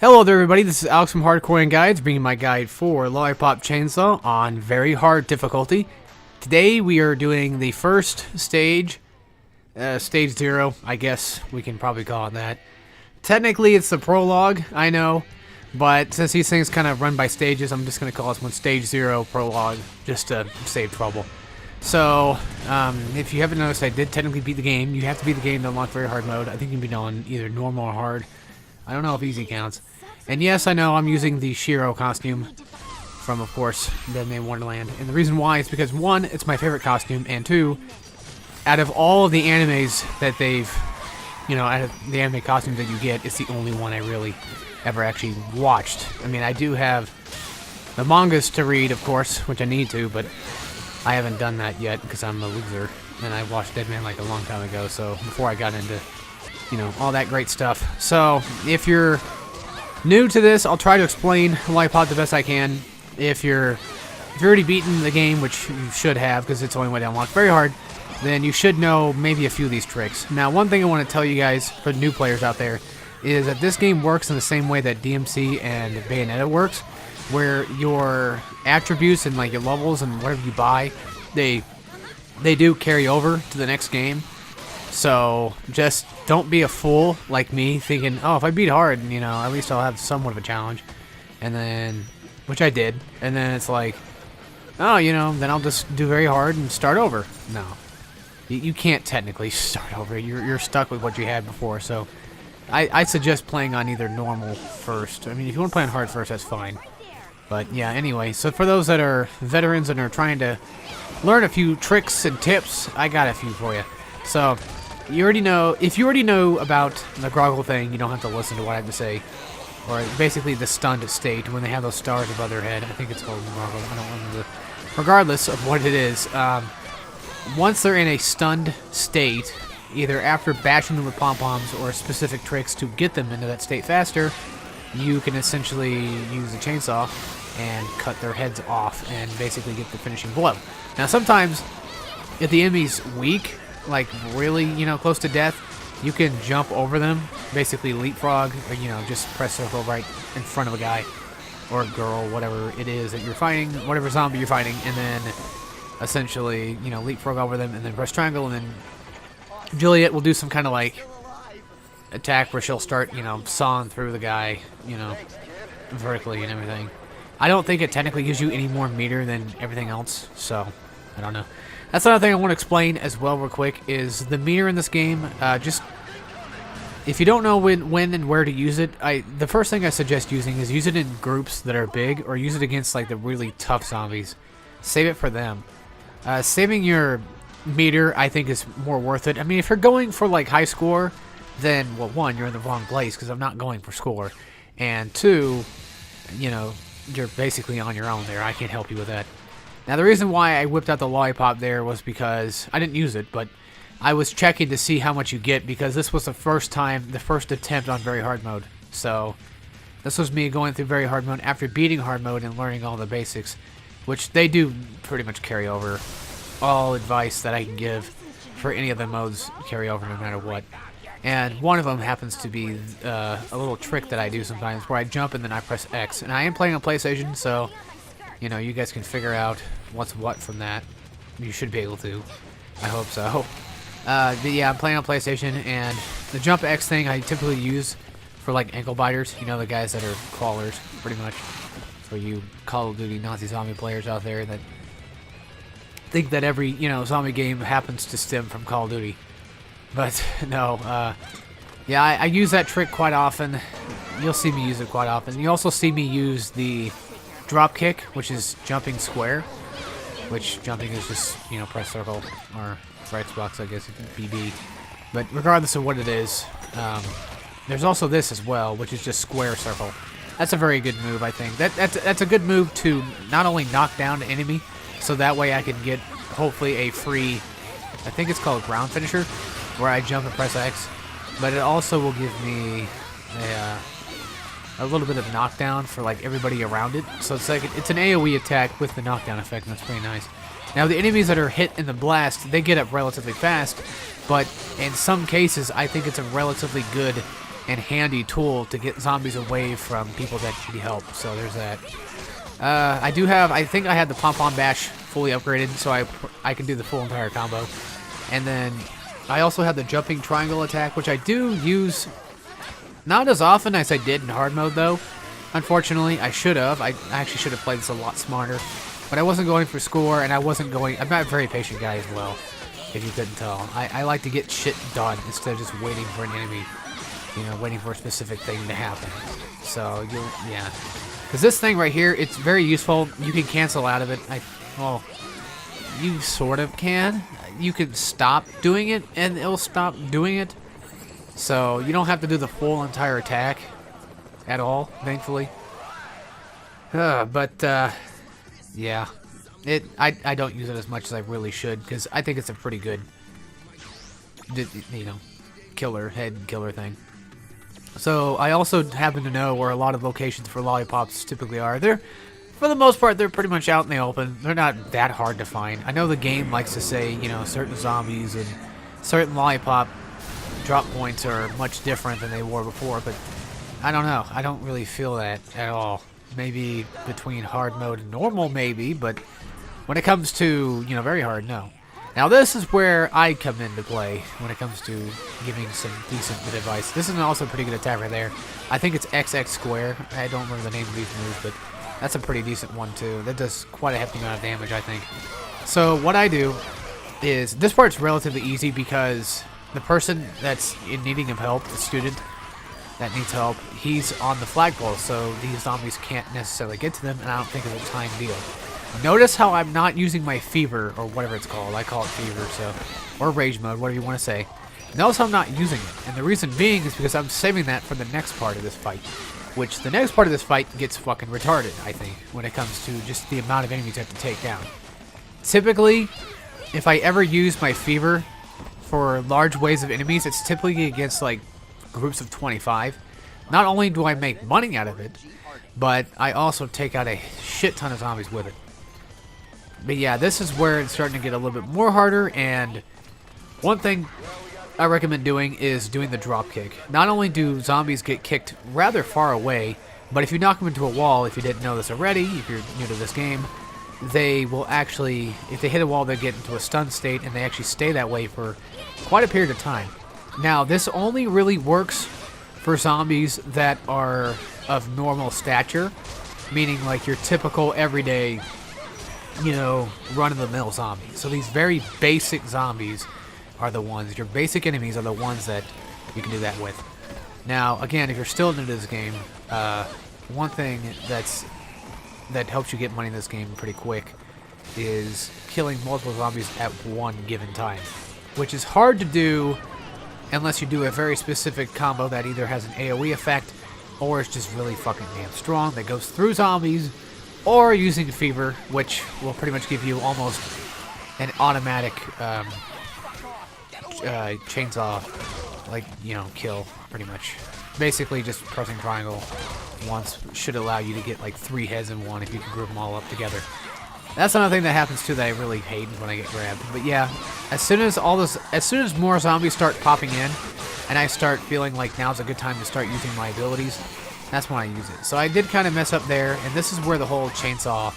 Hello there everybody, this is Alex from Hardcorian Guides, bringing my guide for Lollipop Chainsaw on very hard difficulty. Today we are doing the first stage, stage 0, I guess we can probably call it that. Technically it's the prologue, I know, but since these things kind of run by stages, I'm just going to call this one stage 0 prologue, just to save trouble. So, if you haven't noticed, I did technically beat the game. You have to beat the game to unlock very hard mode. I think you can be on either normal or hard. I don't know if easy counts. And yes, I know I'm using the Shiro costume from, of course, Dead Man Wonderland. And the reason why is because, one, it's my favorite costume, and two, out of all of the animes that they've, out of the anime costumes that you get, it's the only one I really ever actually watched. I mean, I do have the mangas to read, of course, which I need to, but I haven't done that yet because I'm a loser. And I watched Dead Man like a long time ago, so before I got into all that great stuff. So, if you're new to this, I'll try to explain Lollipop the best I can. If you've already beaten the game, which you should have, because it's the only way to unlock very hard, then you should know maybe a few of these tricks. Now, one thing I want to tell you guys, for the new players out there, is that this game works in the same way that DMC and Bayonetta works, where your attributes and like your levels and whatever you buy, they do carry over to the next game. So, just don't be a fool like me, thinking, oh, if I beat hard, at least I'll have somewhat of a challenge. And then, which I did, and then it's like, oh, then I'll just do very hard and start over. No. You can't technically start over. You're stuck with what you had before, so I suggest playing on either normal first. I mean, if you want to play on hard first, that's fine. But, yeah, anyway, so for those that are veterans and are trying to learn a few tricks and tips, I got a few for you. So, if you already know about the Groggle thing, you don't have to listen to what I have to say. Or basically the stunned state, when they have those stars above their head. I think it's called Groggle, I don't remember. Regardless of what it is, once they're in a stunned state, either after bashing them with pom-poms or specific tricks to get them into that state faster, you can essentially use the chainsaw and cut their heads off and basically get the finishing blow. Now sometimes, if the enemy's weak, like really, close to death, you can jump over them, basically leapfrog, or, just press circle right in front of a guy, or a girl, whatever it is that you're fighting, whatever zombie you're fighting, and then essentially, leapfrog over them, and then press triangle, and then Juliet will do some kind of like attack where she'll start, sawing through the guy, vertically and everything. I don't think it technically gives you any more meter than everything else, so I don't know. That's another thing I want to explain as well real quick, is the meter in this game. Just, if you don't know when and where to use it, the first thing I suggest using is use it in groups that are big, or use it against like the really tough zombies. Save it for them. Saving your meter, I think, is more worth it. I mean, if you're going for like high score, then, well, one, you're in the wrong place, because I'm not going for score. And two, you're basically on your own there. I can't help you with that. Now, the reason why I whipped out the Lollipop there was because I didn't use it, but I was checking to see how much you get, because this was the first attempt on very hard mode. So, this was me going through very hard mode after beating hard mode and learning all the basics, which they do pretty much carry over. All advice that I can give for any of the modes carry over no matter what. And one of them happens to be a little trick that I do sometimes, where I jump and then I press X. And I am playing on PlayStation, so you guys can figure out what's what from that. You should be able to. I hope so. But yeah, I'm playing on PlayStation, and the jump X thing I typically use for like ankle biters. The guys that are crawlers, pretty much. For you Call of Duty Nazi zombie players out there that think that every, zombie game happens to stem from Call of Duty. But, no, yeah, I use that trick quite often. You'll see me use it quite often. You also see me use the drop kick, which is jumping square, which jumping is just, press circle, or for Xbox, I guess, BB. But regardless of what it is, there's also this as well, which is just square circle. That's a very good move, I think. That's a good move to not only knock down the enemy, so that way I can get, hopefully, a free, I think it's called ground finisher, where I jump and press X, but it also will give me a little bit of knockdown for like everybody around it. So it's like it's an AoE attack with the knockdown effect, and that's pretty nice. Now the enemies that are hit in the blast, they get up relatively fast, but in some cases I think it's a relatively good and handy tool to get zombies away from people that need help. So there's that. I think I had the pom-pom bash fully upgraded, so I can do the full entire combo. And then I also have the jumping triangle attack, which I do use not as often as I did in hard mode, though. Unfortunately, I should have. I actually should have played this a lot smarter. But I wasn't going for score, and I'm not a very patient guy as well, if you couldn't tell. I like to get shit done instead of just waiting for an enemy, waiting for a specific thing to happen. So, yeah. Because this thing right here, it's very useful. You can cancel out of it. Well, you sort of can. You can stop doing it, and it'll stop doing it. So, you don't have to do the full entire attack at all, thankfully. Yeah. I don't use it as much as I really should, because I think it's a pretty good, killer thing. So, I also happen to know where a lot of locations for lollipops typically are. For the most part, they're pretty much out in the open. They're not that hard to find. I know the game likes to say, certain zombies and certain lollipop drop points are much different than they were before, but I don't know. I don't really feel that at all. Maybe between hard mode and normal, maybe, but when it comes to, very hard, no. Now, this is where I come into play when it comes to giving some decent good advice. This is also a pretty good attack right there. I think it's XX square. I don't remember the name of these moves, but that's a pretty decent one, too. That does quite a hefty amount of damage, I think. So, what I do is, this part's relatively easy because the person that's in needing of help, the student that needs help, he's on the flagpole, so these zombies can't necessarily get to them, and I don't think it's a time deal. Notice how I'm not using my fever, or whatever it's called. I call it fever, so, or rage mode, whatever you want to say. Notice how I'm not using it, and the reason being is because I'm saving that for the next part of this fight, which the next part of this fight gets fucking retarded, I think, when it comes to just the amount of enemies you have to take down. Typically, if I ever use my fever for large waves of enemies, it's typically against, like, groups of 25. Not only do I make money out of it, but I also take out a shit ton of zombies with it. But yeah, this is where it's starting to get a little bit more harder, and one thing I recommend doing is doing the drop kick. Not only do zombies get kicked rather far away, but if you knock them into a wall, if you didn't know this already, if you're new to this game, they will actually, if they hit a wall, they get into a stun state, and they actually stay that way for quite a period of time. Now, this only really works for zombies that are of normal stature, meaning like your typical everyday, run-of-the-mill zombies. So these very basic zombies are the ones, your basic enemies are the ones that you can do that with. Now, again, if you're still new to this game, one thing that helps you get money in this game pretty quick is killing multiple zombies at one given time, which is hard to do unless you do a very specific combo that either has an AoE effect or is just really fucking damn strong that goes through zombies, or using fever, which will pretty much give you almost an automatic chainsaw, kill, pretty much. Basically, just pressing triangle once should allow you to get like 3 heads in one if you can group them all up together. That's another thing that happens too that I really hate when I get grabbed. But yeah, as soon as more zombies start popping in, and I start feeling like now's a good time to start using my abilities, that's when I use it. So I did kind of mess up there, and this is where the whole chainsaw,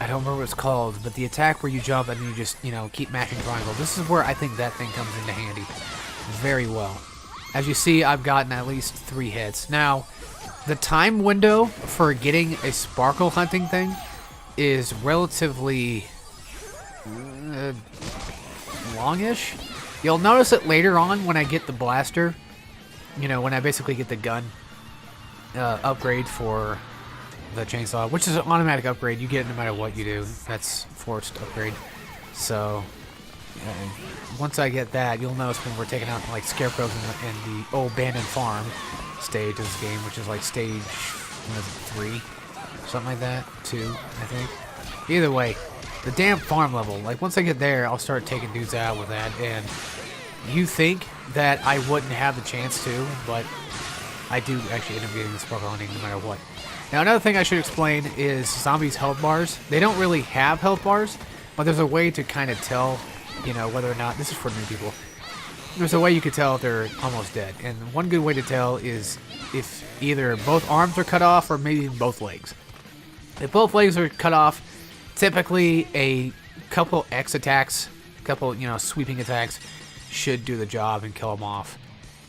I don't remember what it's called, but the attack where you jump and you just, keep mashing triangle. This is where I think that thing comes into handy very well. As you see, I've gotten at least 3 hits. Now, the time window for getting a sparkle hunting thing is relatively longish. You'll notice it later on when I get the blaster, when I basically get the gun upgrade for the chainsaw, which is an automatic upgrade. You get it no matter what you do. That's forced upgrade. So once I get that, you'll notice when we're taking out like scarecrows in the old abandoned farm stage of this game, which is like stage 3, something like that, 2, I think. Either way, the damn farm level. Like once I get there, I'll start taking dudes out with that, and you think that I wouldn't have the chance to, but I do actually end up getting the sparkle hunting no matter what. Now, another thing I should explain is zombies' health bars. They don't really have health bars, but there's a way to kind of tell, whether or not, this is for new people, there's a way you could tell if they're almost dead. And one good way to tell is if either both arms are cut off or maybe both legs. If both legs are cut off, typically a couple X attacks, a couple, sweeping attacks should do the job and kill them off.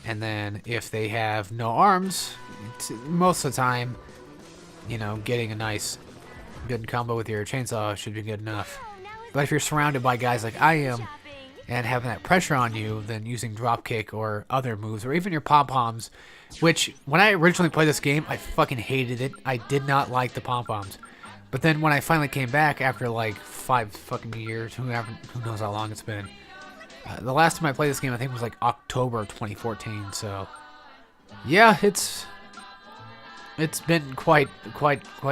And then if they have no arms, most of the time, getting a nice good combo with your chainsaw should be good enough. But if you're surrounded by guys like I am and having that pressure on you, then using dropkick or other moves or even your pom-poms, which when I originally played this game, I fucking hated it. I did not like the pom-poms. But then when I finally came back after like 5 fucking years, who knows how long it's been. The last time I played this game, I think was like October of 2014. So yeah, it's been quite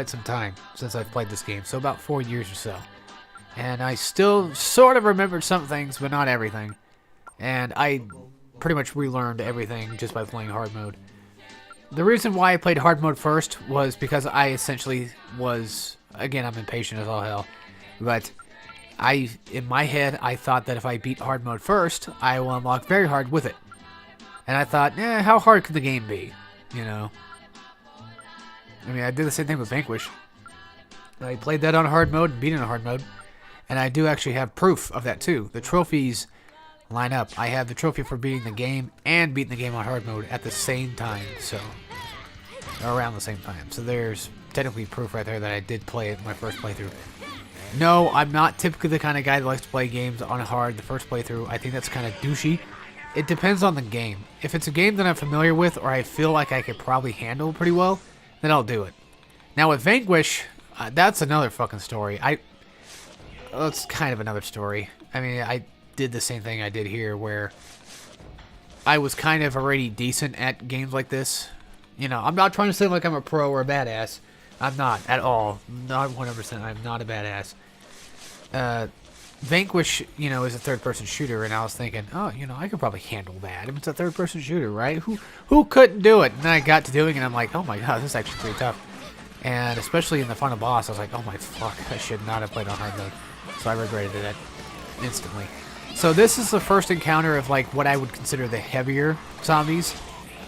some time since I've played this game. So about 4 years or so. And I still sort of remembered some things, but not everything. And I pretty much relearned everything just by playing hard mode. The reason why I played hard mode first was because I essentially was, again, I'm impatient as all hell, but in my head, I thought that if I beat hard mode first, I will unlock very hard with it. And I thought, how hard could the game be? I mean, I did the same thing with Vanquish. I played that on hard mode and beat it on hard mode. And I do actually have proof of that too. The trophies line up. I have the trophy for beating the game and beating the game on hard mode at the same time. So, around the same time. So there's technically proof right there that I did play it in my first playthrough. No, I'm not typically the kind of guy that likes to play games on hard the first playthrough. I think that's kind of douchey. It depends on the game. If it's a game that I'm familiar with or I feel like I could probably handle pretty well, then I'll do it. Now with Vanquish, that's another fucking story. That's kind of another story. I mean, I did the same thing I did here where I was kind of already decent at games like this. I'm not trying to say like I'm a pro or a badass. I'm not at all. Not 100%. I'm not a badass. Vanquish, is a third-person shooter, and I was thinking, I could probably handle that. It's a third-person shooter, right? Who couldn't do it? And then I got to doing it, and I'm like, oh my god, this is actually pretty tough. And especially in the final boss, I was like, oh my fuck, I should not have played on hard mode. So I regretted it instantly. So this is the first encounter of like what I would consider the heavier zombies.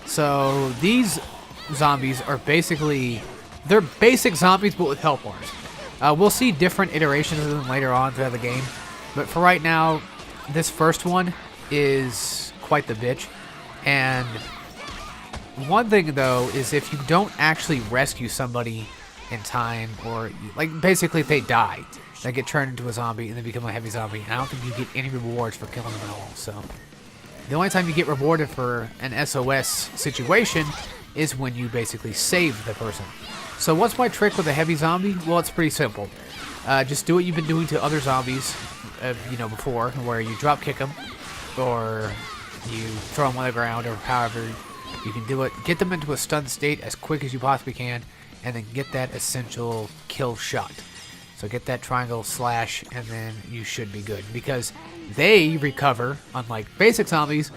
So these zombies are they're basic zombies but with health bars. We'll see different iterations of them later on throughout the game. But for right now, this first one is quite the bitch. And one thing though is if you don't actually rescue somebody in time, or like basically if they die, they get turned into a zombie and they become a heavy zombie, and I don't think you get any rewards for killing them at all. So the only time you get rewarded for an SOS situation is when you basically save the person. So what's my trick with a heavy zombie? Well, it's pretty simple. Just do what you've been doing to other zombies, before, where you drop kick them, or you throw them on the ground, or however you can do it. Get them into a stunned state as quick as you possibly can, and then get that essential kill shot. So get that triangle slash, and then you should be good. Because they recover, unlike basic zombies,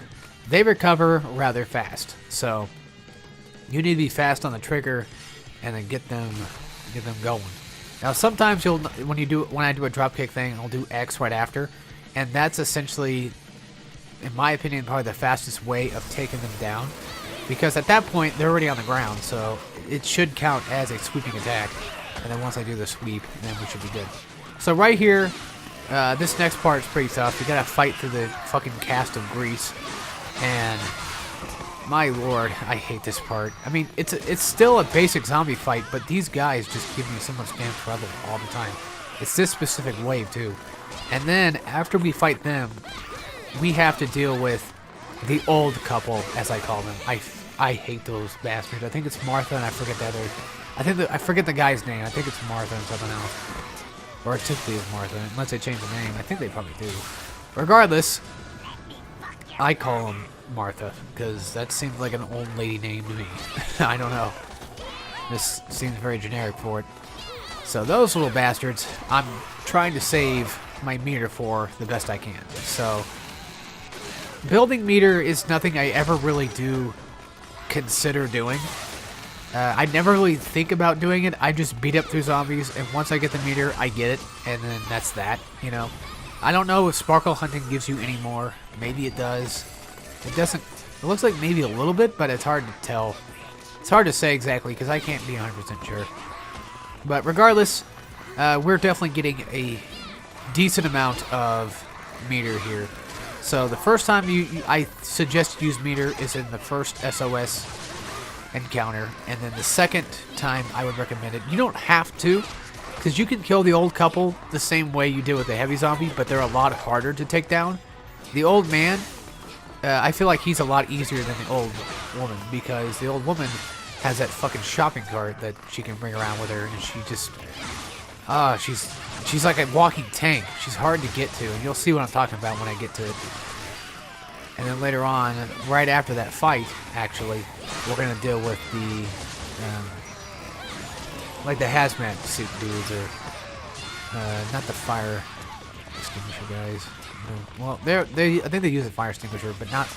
they recover rather fast. So you need to be fast on the trigger, and then get them going. Now sometimes when I do a dropkick thing, I'll do X right after, and that's essentially, in my opinion, probably the fastest way of taking them down. Because at that point, they're already on the ground, so it should count as a sweeping attack. And then once I do the sweep, then we should be good. So right here, this next part is pretty tough. You gotta fight through the fucking cast of grease. And my lord, I hate this part. I mean, it's still a basic zombie fight, but these guys just give me so much damn trouble all the time. It's this specific wave, too. And then, after we fight them, we have to deal with the old couple, as I call them. I hate those bastards. I think it's Martha, and I forget the other. I forget the guy's name. I think it's Martha and something else. Or it typically is Martha, unless they change the name. I think they probably do. Regardless, I call them Martha, because that seems like an old lady name to me. I don't know. This seems very generic for it. So those little bastards, I'm trying to save my meter for the best I can. So building meter is nothing I ever really do consider doing. I never really think about doing it. I just beat up through zombies, and once I get the meter, I get it, and then that's that, I don't know if sparkle hunting gives you any more. Maybe it does. It doesn't... It looks like maybe a little bit, but it's hard to tell. It's hard to say exactly because I can't be 100% sure. But regardless, we're definitely getting a decent amount of meter here. So the first time I suggest use meter is in the first SOS encounter, and then the second time I would recommend it. You don't have to, because you can kill the old couple the same way you did with the heavy zombie, but they're a lot harder to take down. The old man, I feel like he's a lot easier than the old woman, because the old woman has that fucking shopping cart that she can bring around with her, and she just, she's like a walking tank. She's hard to get to, and you'll see what I'm talking about when I get to it. And then later on, right after that fight, actually, we're going to deal with the, like the hazmat suit dudes, or, not the fire extinguisher guys. Well, I think they use a fire extinguisher, but not,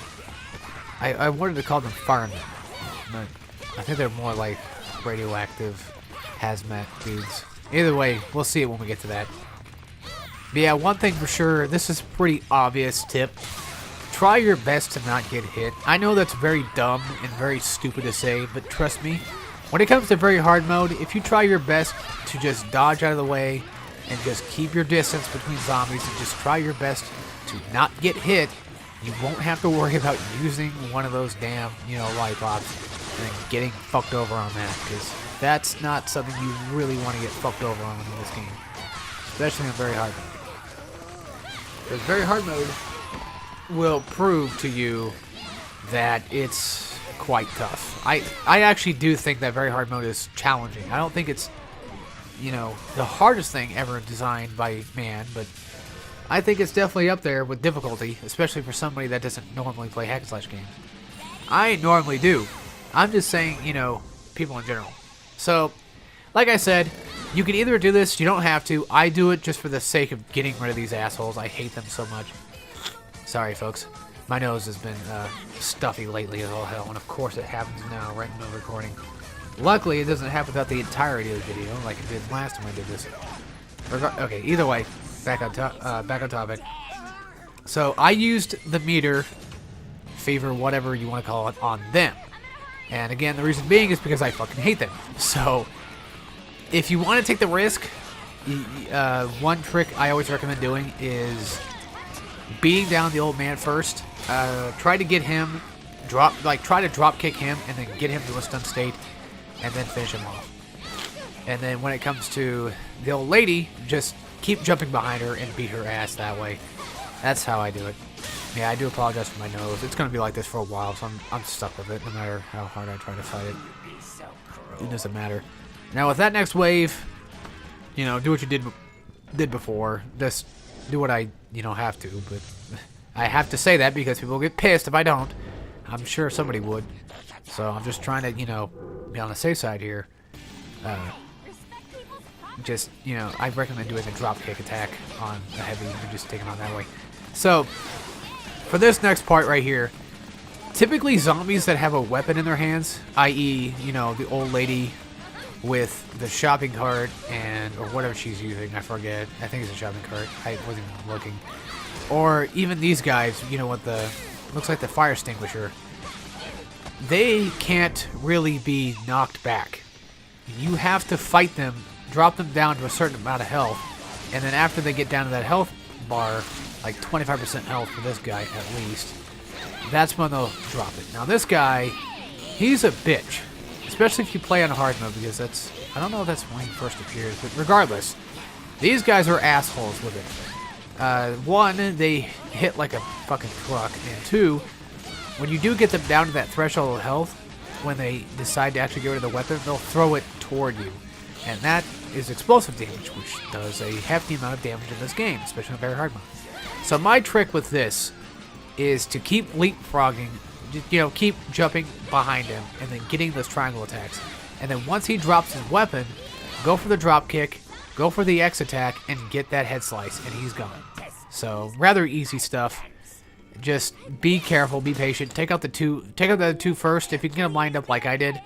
I wanted to call them firemen, but I think they're more like radioactive hazmat dudes. Either way, we'll see it when we get to that. But yeah, one thing for sure, this is a pretty obvious tip. Try your best to not get hit. I know that's very dumb and very stupid to say, but trust me, when it comes to very hard mode, if you try your best to just dodge out of the way and just keep your distance between zombies and just try your best to not get hit, you won't have to worry about using one of those damn, lollipops and then getting fucked over on that, because that's not something you really want to get fucked over on in this game, especially in very hard mode. Because very hard mode will prove to you that it's quite tough. I actually do think that very hard mode is challenging. I don't think it's, the hardest thing ever designed by man, but I think it's definitely up there with difficulty, especially for somebody that doesn't normally play hack and slash games. I normally do. I'm just saying, people in general. So, like I said, you can either do this, you don't have to. I do it just for the sake of getting rid of these assholes. I hate them so much. Sorry, folks. My nose has been stuffy lately as all hell, and of course it happens now, right in the recording. Luckily, it doesn't happen throughout the entirety of the video, like it did last time I did this. Okay, either way, back on topic. So, I used the meter, favor, whatever you want to call it, on them. And again, the reason being is because I fucking hate them. So, if you want to take the risk, one trick I always recommend doing is beating down the old man first. Try to get him, try to drop kick him, and then get him to a stun state, and then finish him off. And then when it comes to the old lady, just keep jumping behind her and beat her ass that way. That's how I do it. Yeah, I do apologize for my nose. It's going to be like this for a while, so I'm stuck with it, no matter how hard I try to fight it. It doesn't matter. Now, with that next wave, do what you did before. Just do what I, have to, but I have to say that because people get pissed if I don't. I'm sure somebody would. So I'm just trying to, be on the safe side here. I recommend doing a drop kick attack on a heavy and just taking on that way. So, for this next part right here, typically zombies that have a weapon in their hands, i.e., the old lady with the shopping cart or whatever she's using, I forget. I think it's a shopping cart. I wasn't even looking. Or even these guys, with the, looks like the fire extinguisher. They can't really be knocked back. You have to fight them, drop them down to a certain amount of health, and then after they get down to that health bar, like 25% health for this guy at least, that's when they'll drop it. Now this guy, he's a bitch. Especially if you play on hard mode, because I don't know if that's when he first appears, but regardless, these guys are assholes with it. One, they hit like a fucking truck, and two, when you do get them down to that threshold of health, when they decide to actually get rid of the weapon, they'll throw it toward you. And that is explosive damage, which does a hefty amount of damage in this game, especially on very hard mode. So my trick with this is to keep leapfrogging, keep jumping behind him and then getting those triangle attacks. And then once he drops his weapon, go for the drop kick, go for the X attack, and get that head slice, and he's gone. So rather easy stuff. Just be careful, be patient. Take out the two first. If you can get them lined up like I did,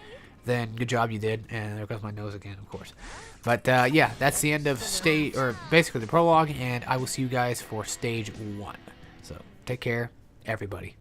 then good job, you did. And there goes my nose again, of course. But yeah, that's the end of basically the prologue, and I will see you guys for stage 1. So take care, everybody.